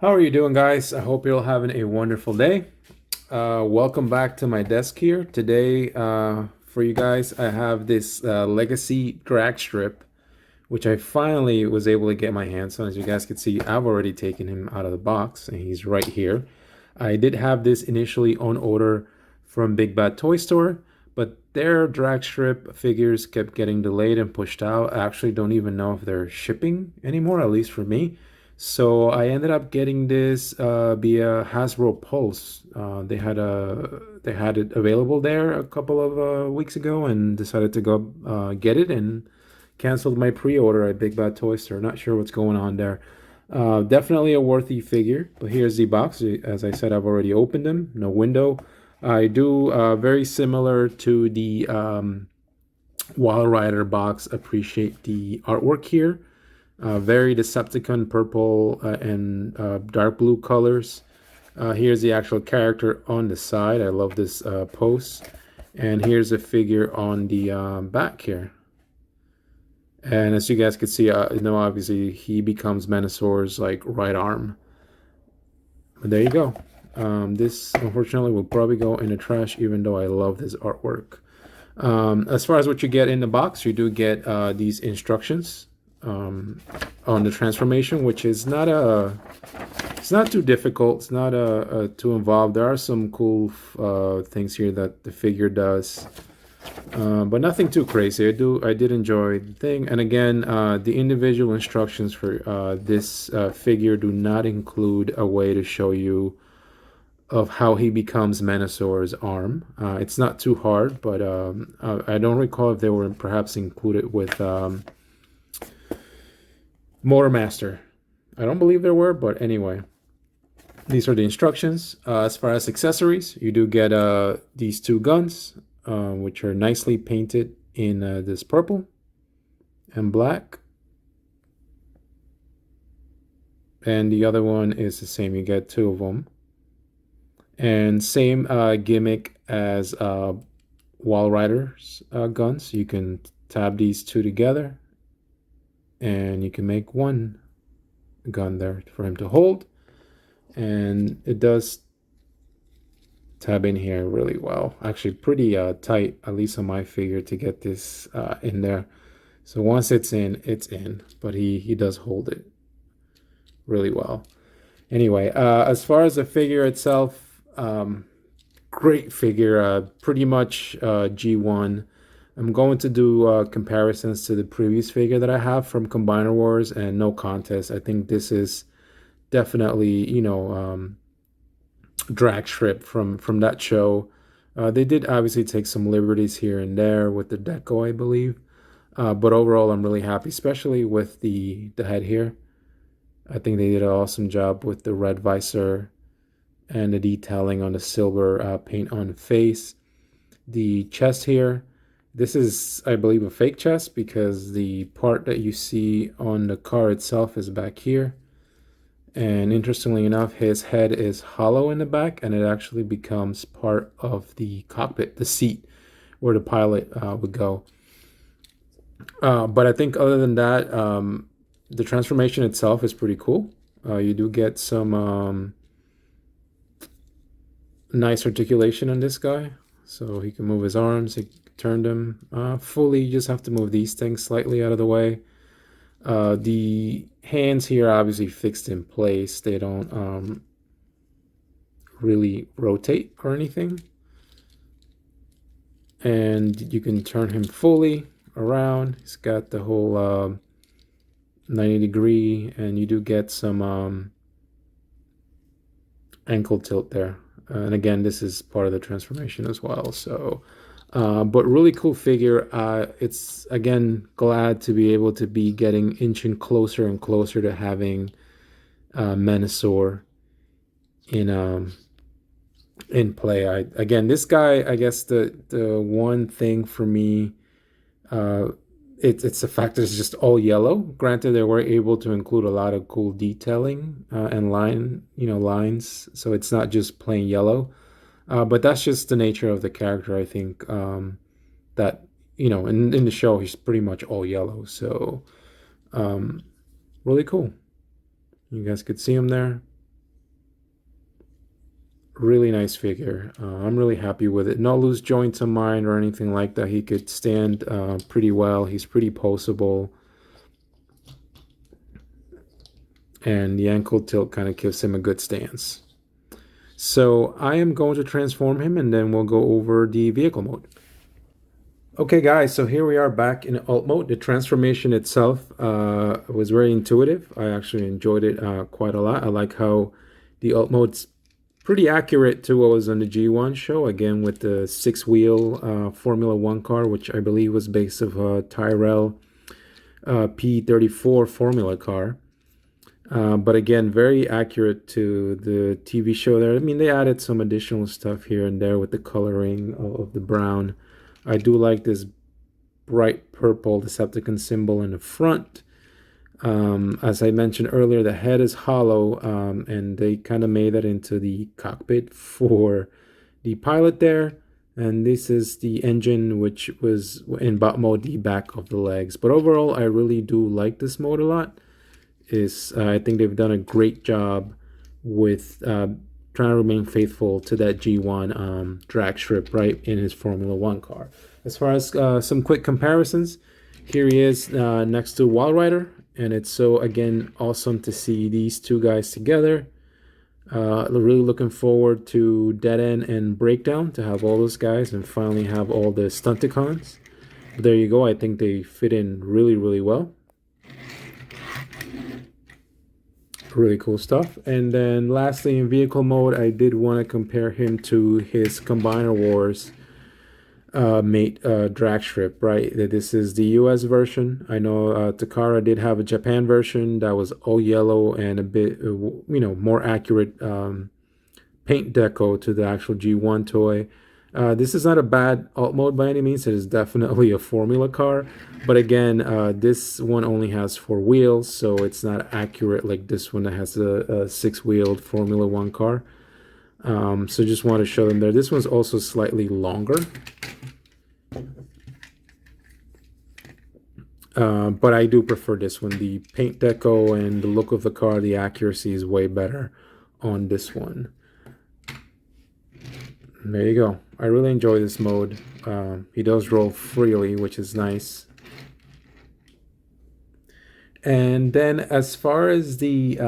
How are you doing, guys? I hope you're all having a wonderful day. Welcome back to my desk here. Today, for you guys, I have this Legacy Dragstrip, which I finally was able to get my hands on. As you guys can see, I've already taken him out of the box, and he's right here. I did have this initially on order from Big Bad Toy Store, but their Dragstrip figures kept getting delayed and pushed out. I actually don't even know if they're shipping anymore, at least for me. So I ended up getting this via Hasbro Pulse. They had it available there a couple of weeks ago, and decided to go get it and canceled my pre-order at Big Bad Toy Store. Not sure what's going on there. Definitely a worthy figure, but here's the box. As I said, I've already opened them. No window. I do very similar to the Wild Rider box. Appreciate the artwork here. Very Decepticon purple and dark blue colors. Here's the actual character on the side. I love this post. And here's a figure on the back here. And as you guys can see, obviously he becomes Menasor's like right arm. But there you go. This unfortunately will probably go in the trash, even though I love this artwork. As far as what you get in the box, you do get these instructions on the transformation, which is it's not too difficult. It's not too involved. There are some cool things here that the figure does, but nothing too crazy. I did enjoy the thing, and again, the individual instructions for this figure do not include a way to show you of how he becomes Menasor's arm. It's not too hard, but I don't recall if they were perhaps included with Motor Master. I don't believe there were, but anyway, these are the instructions. As far as accessories, you do get these two guns, which are nicely painted in this purple and black. And the other one is the same. You get two of them. And same gimmick as Wall Rider's guns. You can tab these two together, and you can make one gun there for him to hold. And it does tab in here really well. Actually, pretty tight, at least on my figure, to get this in there. So once it's in, it's in. But he does hold it really well. Anyway, as far as the figure itself, great figure, pretty much G1. I'm going to do comparisons to the previous figure that I have from Combiner Wars, and no contest. I think this is definitely, Dragstrip from that show. They did obviously take some liberties here and there with the deco, I believe. But overall, I'm really happy, especially with the head here. I think they did an awesome job with the red visor and the detailing on the silver paint on the face. The chest here, this is, I believe, a fake chest because the part that you see on the car itself is back here. And interestingly enough, his head is hollow in the back, and it actually becomes part of the cockpit, the seat where the pilot would go. But I think other than that, the transformation itself is pretty cool. You do get some nice articulation on this guy. So he can move his arms, he can turn them fully. You just have to move these things slightly out of the way. The hands here are obviously fixed in place. They don't really rotate or anything. And you can turn him fully around. He's got the whole 90-degree, and you do get some ankle tilt there. And again, this is part of the transformation as well. So, but really cool figure. It's, again, glad to be able to be getting inching closer and closer to having Menasor in play. Again, this guy, I guess the one thing for me, it's the fact that it's just all yellow. Granted, they were able to include a lot of cool detailing and lines, so it's not just plain yellow. But that's just the nature of the character. I think that in the show he's pretty much all yellow. So really cool. You guys could see him there. Really nice figure. I'm really happy with it. No loose joints on mine or anything like that. He could stand pretty well. He's pretty poseable. And the ankle tilt kind of gives him a good stance. So I am going to transform him and then we'll go over the vehicle mode. Okay guys, so here we are back in alt mode. The transformation itself was very intuitive. I actually enjoyed it quite a lot. I like how the alt mode's pretty accurate to what was on the G1 show, again with the 6-wheel Formula 1 car, which I believe was based of a Tyrrell P34 Formula car. But again, very accurate to the TV show there. I mean, they added some additional stuff here and there with the coloring of the brown. I do like this bright purple Decepticon symbol in the front. As I mentioned earlier, the head is hollow, and they kind of made that into the cockpit for the pilot there. And this is the engine, which was in bot mode, the back of the legs. But overall, I really do like this mode a lot. I think they've done a great job with trying to remain faithful to that G1 Dragstrip right in his Formula 1 car. As far as some quick comparisons, here he is next to Wild Rider, and it's so, again, awesome to see these two guys together. Really looking forward to Dead End and Breakdown, to have all those guys and finally have all the Stunticons. There you go. I think they fit in really, really well. Really cool stuff. And then lastly, in vehicle mode, I did want to compare him to his Combiner Wars mate Dragstrip, right? This is the US version. I know Takara did have a Japan version that was all yellow and a bit, more accurate paint deco to the actual G1 toy. This is not a bad alt mode by any means. It is definitely a formula car. But again, this one only has 4 wheels, so it's not accurate like this one that has a 6-wheeled Formula 1 car. So just want to show them there. This one's also slightly longer. But I do prefer this one. The paint deco and the look of the car, the accuracy is way better on this one. There you go. I really enjoy this mode. He does roll freely, which is nice. And then as far as the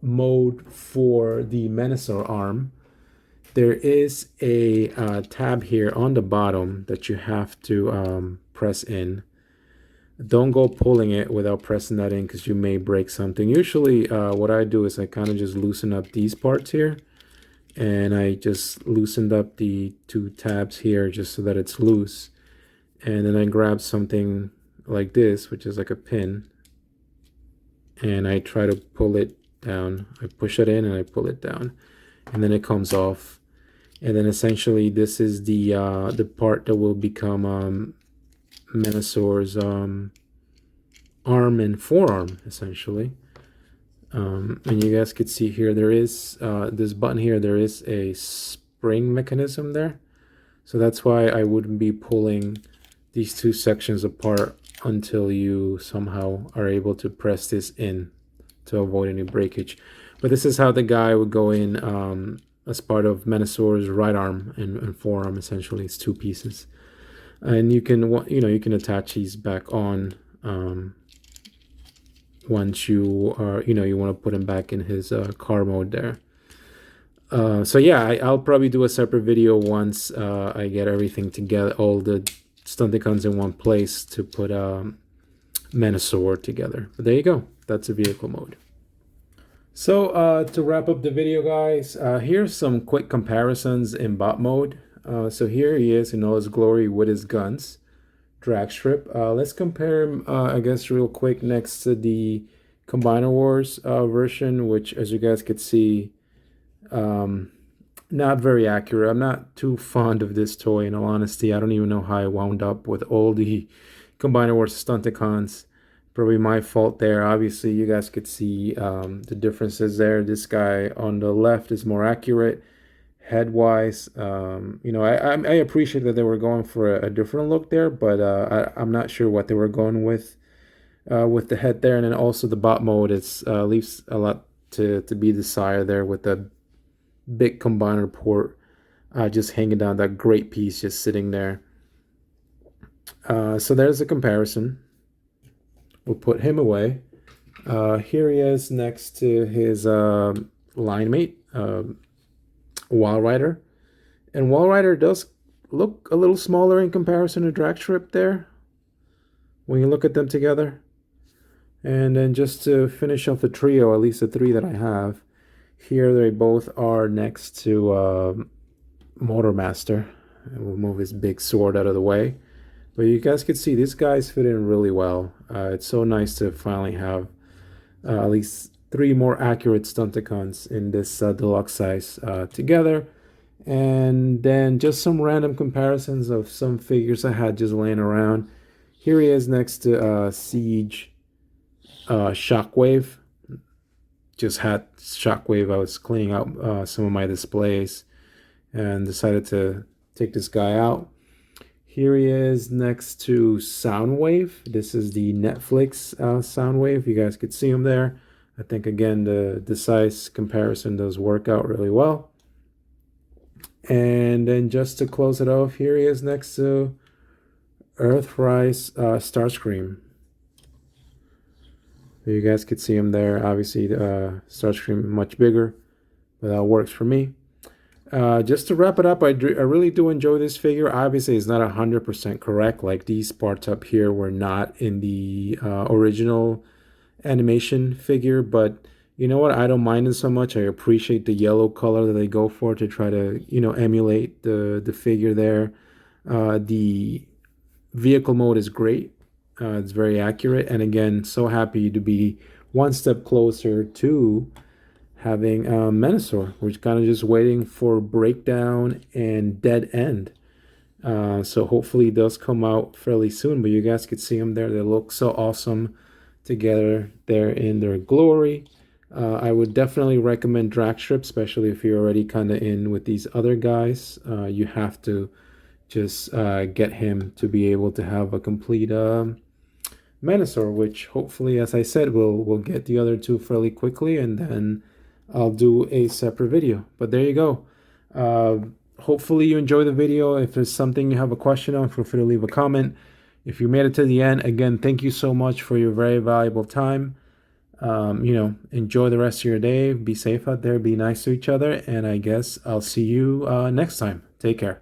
mode for the Menasor arm, there is a tab here on the bottom that you have to press in. Don't go pulling it without pressing that in because you may break something. Usually what I do is I kind of just loosen up these parts here. And I just loosened up the 2 tabs here just so that it's loose. And then I grab something like this, which is like a pin. And I try to pull it down. I push it in and I pull it down. And then it comes off. And then essentially this is the part that will become Menasor's arm and forearm, essentially. And you guys could see here, there is this button here, there is a spring mechanism there. So that's why I wouldn't be pulling these 2 sections apart until you somehow are able to press this in to avoid any breakage. But this is how the guy would go in as part of Menasor's right arm and forearm. Essentially, it's 2 pieces. And you can, you can attach these back on once you are, you want to put him back in his car mode there. So yeah, I'll probably do a separate video once I get everything together, all the Stunticons in one place to put Menasor together. But there you go. That's a vehicle mode. So to wrap up the video, guys, here's some quick comparisons in bot mode. So here he is in all his glory with his guns. Dragstrip. Let's compare him, I guess, real quick next to the Combiner Wars version, which, as you guys could see, not very accurate. I'm not too fond of this toy, in all honesty. I don't even know how I wound up with all the Combiner Wars Stunticons. Probably my fault there. Obviously, you guys could see the differences there. This guy on the left is more accurate. Head-wise, I appreciate that they were going for a different look there, but I'm not sure what they were going with the head there. And then also the bot mode, it's leaves a lot to be desired there with the big combiner port just hanging down, that great piece just sitting there. So there's a comparison. We'll put him away. Here he is next to his line mate, Wild Rider. And Wild Rider does look a little smaller in comparison to Dragstrip there when you look at them together. And then just to finish off the trio, at least the three that I have, here they both are next to Motormaster. And we'll move his big sword out of the way. But you guys can see these guys fit in really well. It's so nice to finally have at least 3 more accurate Stunticons in this deluxe size together. And then just some random comparisons of some figures I had just laying around. Here he is next to Siege Shockwave. Just had Shockwave. I was cleaning out some of my displays and decided to take this guy out. Here he is next to Soundwave. This is the Netflix Soundwave. You guys could see him there. I think, again, the size comparison does work out really well. And then just to close it off, here he is next to Earthrise Starscream. You guys could see him there. Obviously, Starscream much bigger, but that works for me. Just to wrap it up, I really do enjoy this figure. Obviously, it's not 100% correct. Like these parts up here were not in the original animation figure, but you know what? I don't mind it so much. I appreciate the yellow color that they go for to try to, emulate the figure there. The vehicle mode is great. It's very accurate. And again, so happy to be one step closer to having Menasor. We're kind of just waiting for Breakdown and Dead End. So hopefully it does come out fairly soon. But you guys could see them there. They look so awesome together there in their glory. I would definitely recommend Dragstrip, especially if you're already kind of in with these other guys. You have to just get him to be able to have a complete Menasor, which hopefully, as I said, we'll get the other two fairly quickly, and then I'll do a separate video. But there you go. Hopefully you enjoy the video. If there's something you have a question on, feel free to leave a comment. If you made it to the end, again, thank you so much for your very valuable time. Enjoy the rest of your day. Be safe out there. Be nice to each other. And I guess I'll see you next time. Take care.